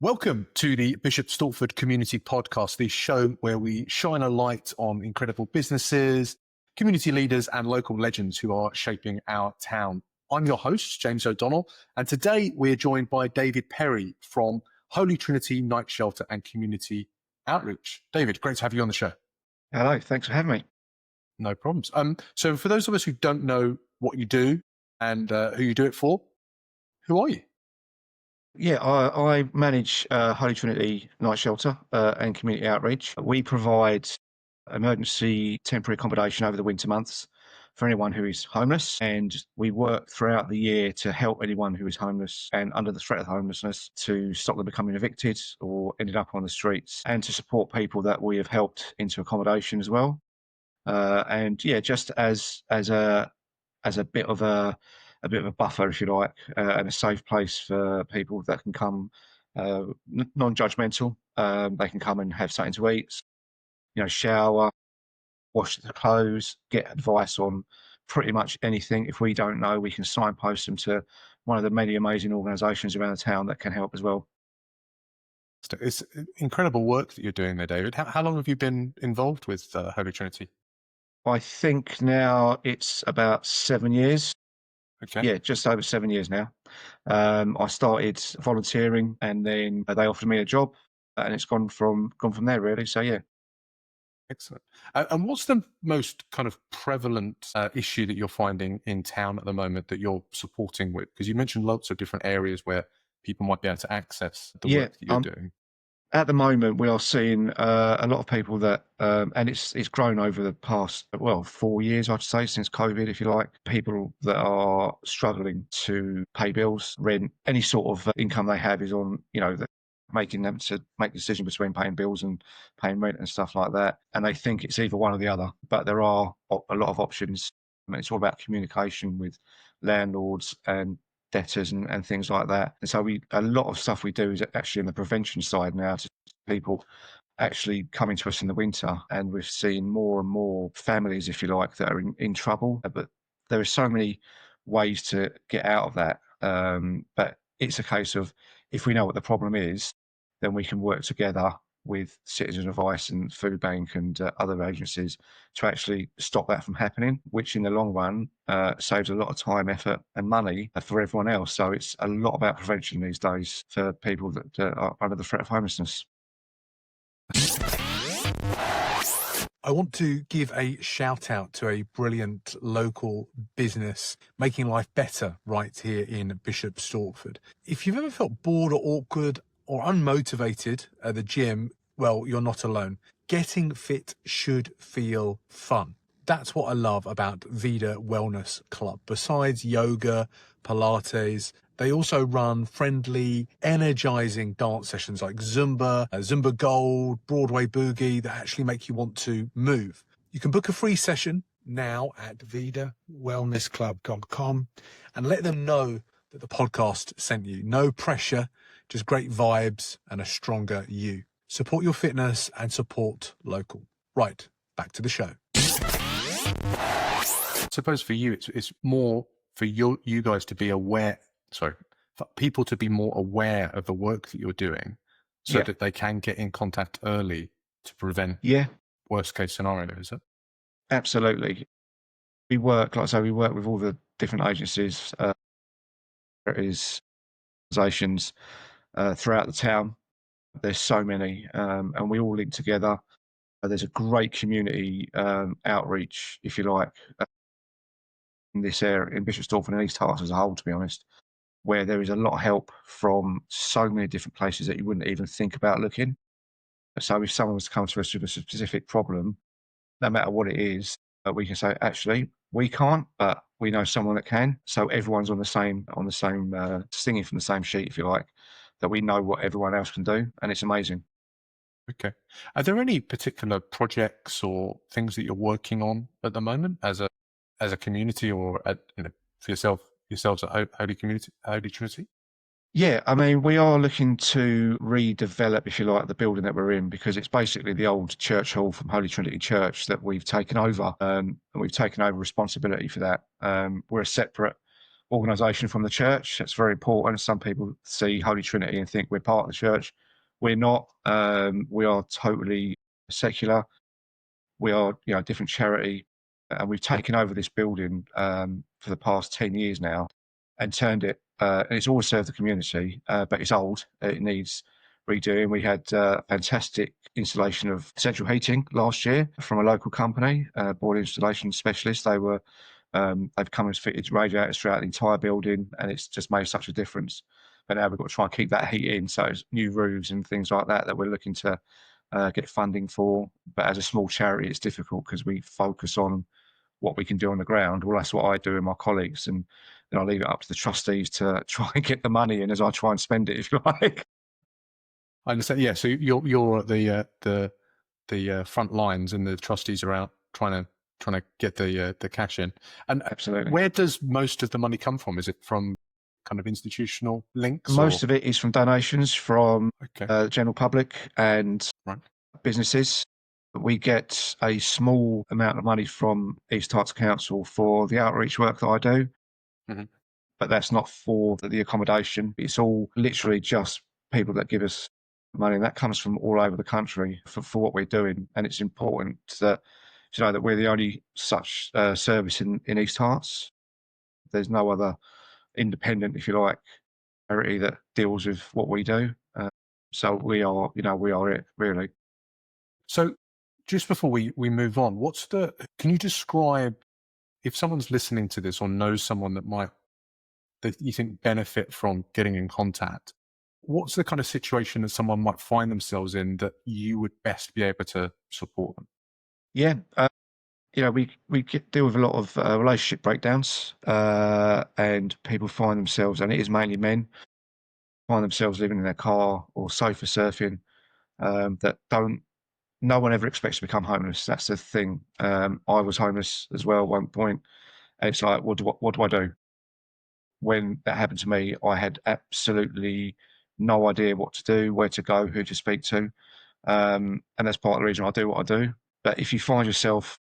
Welcome to the Bishop Stortford Community Podcast, the show where we shine a light on incredible businesses, community leaders, and local legends who are shaping our town. I'm your host, James O'Donnell, and today we're joined by David Perry from Holy Trinity Night Shelter and Community Outreach. David, great to have you on the show. Hello, thanks for having me. No problems. So for those of us who don't know what you do and who you do it for, who are you? Yeah, I manage Holy Trinity Night Shelter and Community Outreach. We provide emergency temporary accommodation over the winter months for anyone who is homeless, and we work throughout the year to help anyone who is homeless and under the threat of homelessness to stop them becoming evicted or ended up on the streets, and to support people that we have helped into accommodation as well. And yeah, just as a bit of a buffer, if you like, and a safe place for people that can come non-judgmental. They can come and have something to eat, shower, wash their clothes, get advice on pretty much anything. If we don't know, we can signpost them to one of the many amazing organisations around the town that can help as well. It's incredible work that you're doing there, David. How long have you been involved with Holy Trinity? I think now it's about 7 years. Okay. Yeah, just over 7 years now. I started volunteering, and then they offered me a job, and it's gone from there really. So yeah. Excellent. And what's the most kind of prevalent issue that you're finding in town at the moment that you're supporting with? Because you mentioned lots of different areas where people might be able to access the work that you're doing. At the moment, we are seeing a lot of people that, and it's grown over the past 4 years, I'd say, since COVID, if you like. People that are struggling to pay bills, rent, any sort of income they have is on, making them to make the decision between paying bills and paying rent and stuff like that. And they think it's either one or the other. But there are a lot of options. I mean, it's all about communication with landlords and debtors and things like that. And so a lot of stuff we do is actually on the prevention side now, to people actually coming to us in the winter, and we've seen more and more families, if you like, that are in trouble. But there are so many ways to get out of that. But it's a case of, if we know what the problem is, then we can work together with Citizen Advice and Food Bank and other agencies to actually stop that from happening, which in the long run saves a lot of time, effort and money for everyone else. So it's a lot about prevention these days for people that are under the threat of homelessness. I want to give a shout out to a brilliant local business making life better right here in Bishop Stortford. If you've ever felt bored or awkward or unmotivated at the gym, well, you're not alone. Getting fit should feel fun. That's what I love about Vida Wellness Club. Besides yoga, Pilates, they also run friendly, energizing dance sessions like Zumba, Zumba Gold, Broadway Boogie that actually make you want to move. You can book a free session now at vidawellnessclub.com and let them know that the podcast sent you. No pressure, just great vibes and a stronger you. Support your fitness and support local. Right, back to the show. I suppose for you, it's more for you guys to be aware, for people to be more aware of the work that you're doing so that they can get in contact early to prevent worst case scenario, is it? Absolutely. We work, like I say, we work with all the different agencies, organisations throughout the town. There's so many, and we all link together. There's a great community outreach, if you like, in this area, in Bishop Stortford and East Herts as a whole, to be honest, where there is a lot of help from so many different places that you wouldn't even think about looking. So if someone was to come to us with a specific problem, no matter what it is, we can say, actually, we can't, but we know someone that can. So everyone's on the same singing from the same sheet, if you like, that we know what everyone else can do, and it's amazing. Okay. Are there any particular projects or things that you're working on at the moment as a community, or for yourselves at Holy Trinity? Yeah, I mean, we are looking to redevelop, if you like, the building that we're in, because it's basically the old church hall from Holy Trinity Church that we've taken over, and we've taken over responsibility for that. We're a separate organisation from the church. That's very important. Some people see Holy Trinity and think we're part of the church. We're not. We are totally secular. We are, a different charity, and we've taken over this building for the past 10 years now and turned it. And it's always served the community, but it's old. It needs redoing. We had fantastic installation of central heating last year from a local company, boiler installation specialist. They've come and fitted radiators throughout the entire building, and it's just made such a difference. But now we've got to try and keep that heat in, so it's new roofs and things like that we're looking to get funding for. But as a small charity, it's difficult because we focus on what we can do on the ground. Well, that's what I do and my colleagues, and then I leave it up to the trustees to try and get the money in as I try and spend it, if you like. I understand. Yeah, so you're at the front lines, and the trustees are out trying to get the cash in. And Absolutely. where does most of the money come from? Is it from kind of institutional links? Most of it is from donations from the general public and Right. businesses. We get a small amount of money from East Herts Council for the outreach work that I do, but that's not for the accommodation. It's all literally just people that give us money, and that comes from all over the country for what we're doing. And it's important that to know that we're the only such service in East Herts. There's no other independent, if you like, charity that deals with what we do. So we are it, really. So just before we move on, can you describe, if someone's listening to this or knows someone that you think benefit from getting in contact, what's the kind of situation that someone might find themselves in that you would best be able to support them? Yeah. We deal with a lot of relationship breakdowns, and people find themselves, and it is mainly men, find themselves living in their car or sofa surfing, that no one ever expects to become homeless. That's the thing. I was homeless as well at one point, and it's like, what do I do? When that happened to me, I had absolutely no idea what to do, where to go, who to speak to, and that's part of the reason I do what I do. But if you find yourself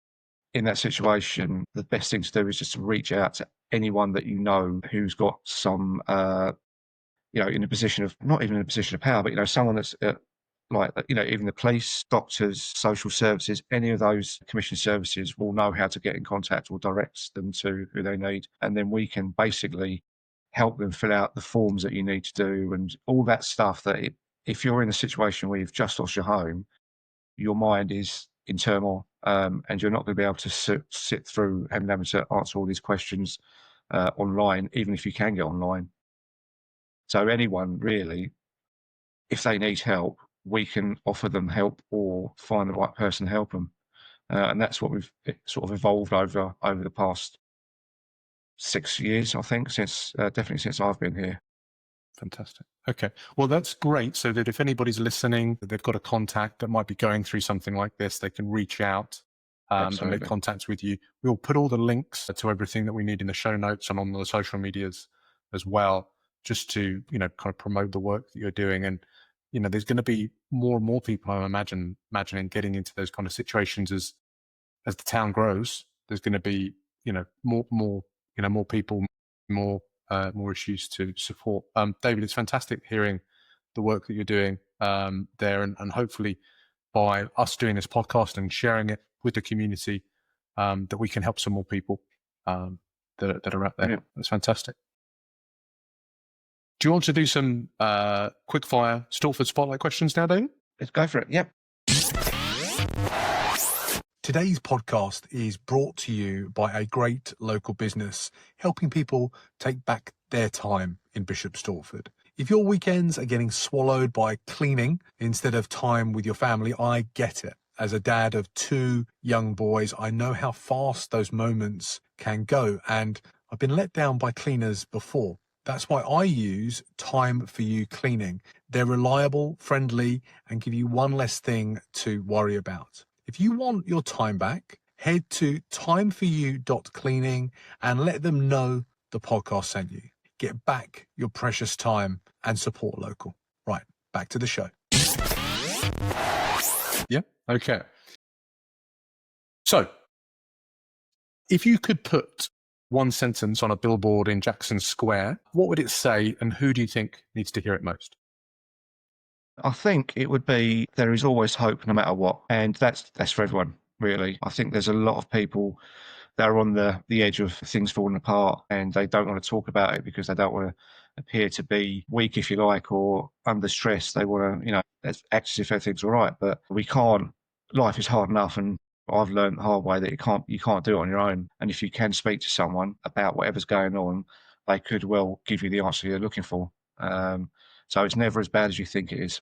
in that situation, the best thing to do is just to reach out to anyone that you know who's got some, in a position of, not even in a position of power, but, someone that's even the police, doctors, social services, any of those commission services will know how to get in contact or direct them to who they need. And then we can basically help them fill out the forms that you need to do and all that stuff that if you're in a situation where you've just lost your home, your mind is in turmoil, and you're not going to be able to sit through having to answer all these questions online, even if you can get online. So anyone really, if they need help, we can offer them help or find the right person to help them. And that's what we've sort of evolved over the past 6 years, I think, definitely since I've been here. Fantastic. Okay. Well, that's great. So that if anybody's listening, they've got a contact that might be going through something like this, they can reach out and make contact with you. We'll put all the links to everything that we need in the show notes and on the social medias as well, just to, kind of promote the work that you're doing. And, there's going to be more and more people, I'm imagining getting into those kind of situations as the town grows. There's going to be, more people, more issues to support. David, it's fantastic hearing the work that you're doing there, and hopefully by us doing this podcast and sharing it with the community, that we can help some more people that are out there. Yeah. That's fantastic. Do you want to do some quick fire Stortford Spotlight questions now, David? Let's go for it. Yep. Today's podcast is brought to you by a great local business helping people take back their time in Bishop Stortford. If your weekends are getting swallowed by cleaning instead of time with your family, I get it. As a dad of 2 young boys, I know how fast those moments can go, and I've been let down by cleaners before. That's why I use Time For You Cleaning. They're reliable, friendly, and give you one less thing to worry about. If you want your time back, head to timeforyou.cleaning and let them know the podcast sent you. Get back your precious time and support local. Right, back to the show. Yeah, okay. So, if you could put one sentence on a billboard in Jackson Square, what would it say, and who do you think needs to hear it most? I think it would be there is always hope no matter what. And that's for everyone, really. I think there's a lot of people that are on the edge of things falling apart and they don't want to talk about it because they don't want to appear to be weak, if you like, or under stress. They want to, act as if everything's all right. But we can't. Life is hard enough, and I've learned the hard way that you can't do it on your own. And if you can speak to someone about whatever's going on, they could well give you the answer you're looking for. So it's never as bad as you think it is.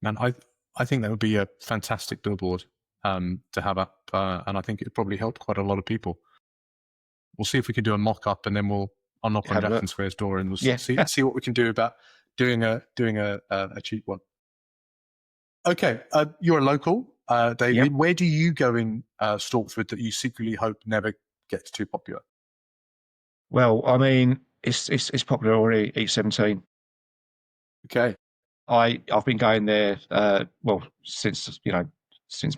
Man, I think that would be a fantastic billboard to have up, and I think it'd probably help quite a lot of people. We'll see if we can do a mock-up, and then I'll knock on Jackson Square's door, and we'll see what we can do about doing a cheap one. Okay, you're a local, David. Yep. Where do you go in Stortford that you secretly hope never gets too popular? Well, I mean, it's popular already. E17. Okay. I've been going there since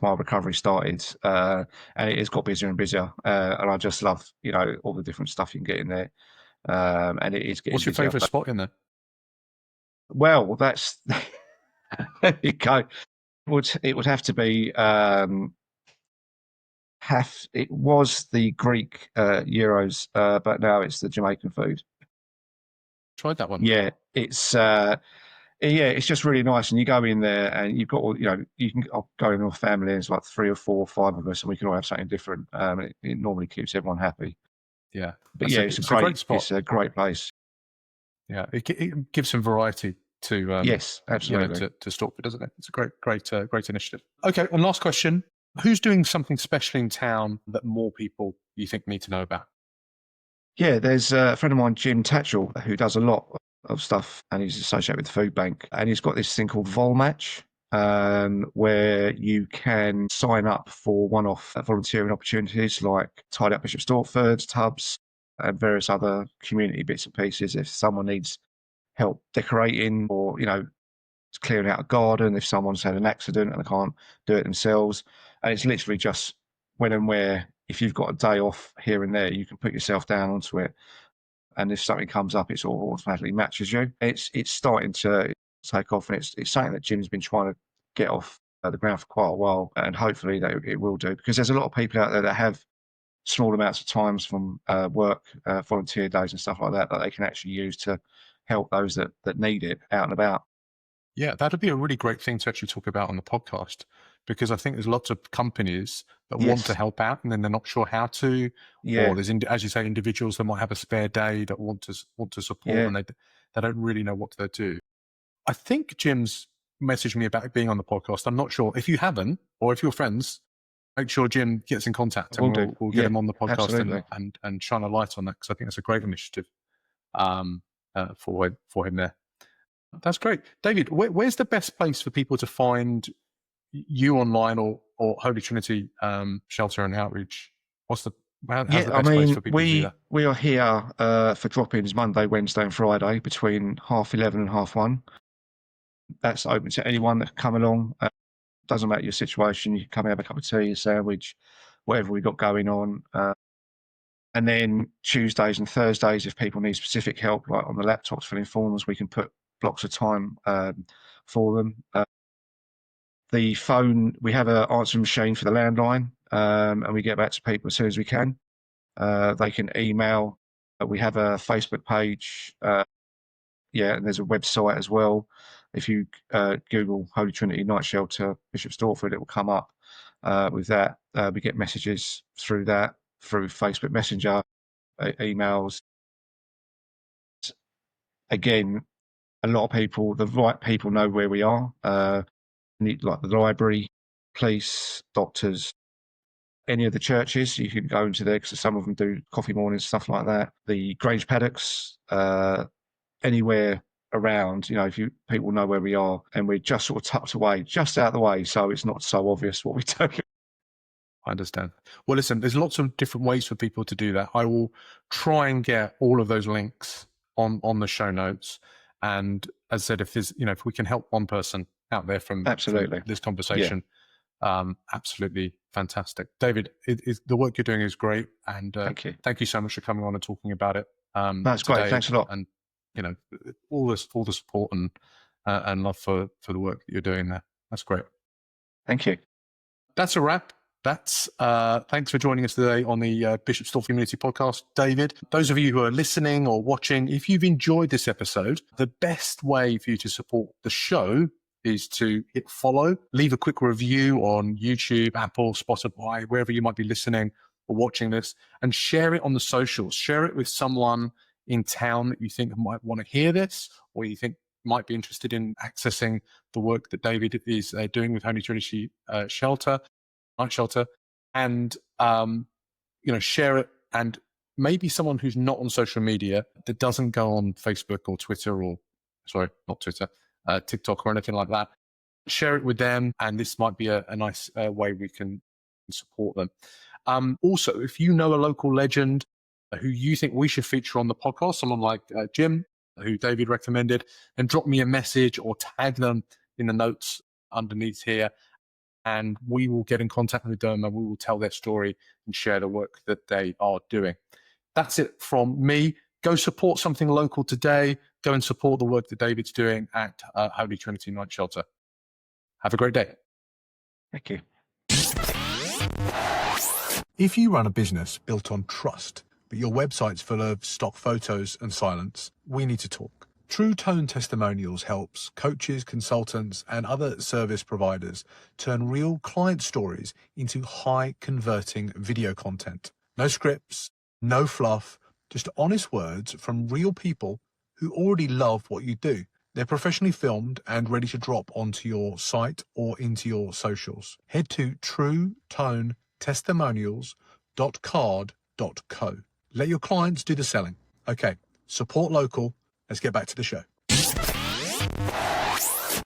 my recovery started, and it has got busier and busier. And I just love all the different stuff you can get in there. And it is getting. What's your busier. favourite spot in there? Well, that's there you go. It would have to be it was the Greek gyros, but now it's the Jamaican food. Tried that one. Yeah, it's just really nice. And you go in there and you've got all, I'll go in with family, and it's like 3 or 4 or 5 of us, and we can all have something different. It normally keeps everyone happy. Yeah. But it's a great spot. It's a great place. Yeah. It gives some variety to, yes, absolutely. to Stortford, doesn't it? It's a great initiative. Okay. And last question. Who's doing something special in town that more people you think need to know about? Yeah, there's a friend of mine, Jim Tatchell, who does a lot of stuff, and he's associated with the food bank, and he's got this thing called VolMatch, where you can sign up for one-off volunteering opportunities like Tidy Up Bishop Stortford, Tubs, and various other community bits and pieces. If someone needs help decorating or clearing out a garden, if someone's had an accident and they can't do it themselves, and it's literally just when and where. If you've got a day off here and there, you can put yourself down onto it, and if something comes up, it sort of automatically matches you. It's starting to take off, and it's something that Jim's been trying to get off the ground for quite a while, and hopefully that it will do, because there's a lot of people out there that have small amounts of times from work, volunteer days and stuff like that they can actually use to help those that need it out and about. Yeah, that'd be a really great thing to actually talk about on the podcast, because I think there's lots of companies that want to help out and then they're not sure how to. Or there's, as you say, individuals that might have a spare day that want to support and they don't really know what to do. I think Jim's messaged me about being on the podcast. I'm not sure. If you haven't, or if you're friends, make sure Jim gets in contact and we'll get him on the podcast and shine a light on that, because I think that's a great initiative for him there. That's great. David, where's the best place for people to find you online or Holy Trinity Shelter and Outreach? How's the best place for people to do that? We are here for drop-ins Monday, Wednesday and Friday between 11:30 and 1:30. That's open to anyone that can come along. Doesn't matter your situation. You can come and have a cup of tea, a sandwich, whatever we got going on. And then Tuesdays and Thursdays, if people need specific help, like on the laptops filling forms, we can put blocks of time for them. The phone, we have an answering machine for the landline, and we get back to people as soon as we can. They can email. We have a Facebook page, and there's a website as well. If you Google Holy Trinity Night Shelter Bishop Stortford, it will come up with that. We get messages through that, through Facebook Messenger, emails. Again, a lot of people, the right people, know where we are. Like the library, police, doctors, any of the churches, you can go into there, because some of them do coffee mornings, stuff like that. The Grange paddocks, anywhere around, if people know where we are, and we're just sort of tucked away, just out of the way, so it's not so obvious what we do. I understand. Well, listen, there's lots of different ways for people to do that. I will try and get all of those links on the show notes. And as I said, if there's, if we can help one person out there from this conversation, absolutely Fantastic. David, the work you're doing is great. And Thank you. thank you so much for coming on and talking about it That's today. great. Thanks a lot. And, you know, all the support and love for the work that you're doing there. That's great. Thank you. That's a wrap. Thanks for joining us today on the Bishop Stortford Community Podcast, David. Those of you who are listening or watching, if you've enjoyed this episode, the best way for you to support the show is to hit follow, leave a quick review on YouTube, Apple, Spotify, wherever you might be listening or watching this, and share it on the socials. Share it with someone in town that you think might want to hear this, or you think might be interested in accessing the work that David is doing with Holy Trinity Night Shelter, and share it. And maybe someone who's not on social media, that doesn't go on Facebook or Twitter, or not Twitter, TikTok or anything like that. Share it with them, and this might be a nice way we can support them. Also, if you know a local legend who you think we should feature on the podcast, someone like Jim, who David recommended, and drop me a message or tag them in the notes underneath here, and we will get in contact with them and we will tell their story and share the work that they are doing. That's it from me. Go support something local today. Go and support the work that David's doing at Holy Trinity Night Shelter. Have a great day. Thank you. If you run a business built on trust, but your website's full of stock photos and silence, we need to talk. True Tone Testimonials helps coaches, consultants, and other service providers turn real client stories into high-converting video content. No scripts, no fluff, just honest words from real people who already love what you do. They're professionally filmed and ready to drop onto your site or into your socials. Head to truetonetestimonials.card.co. Let your clients do the selling. Okay, support local. Let's get back to the show.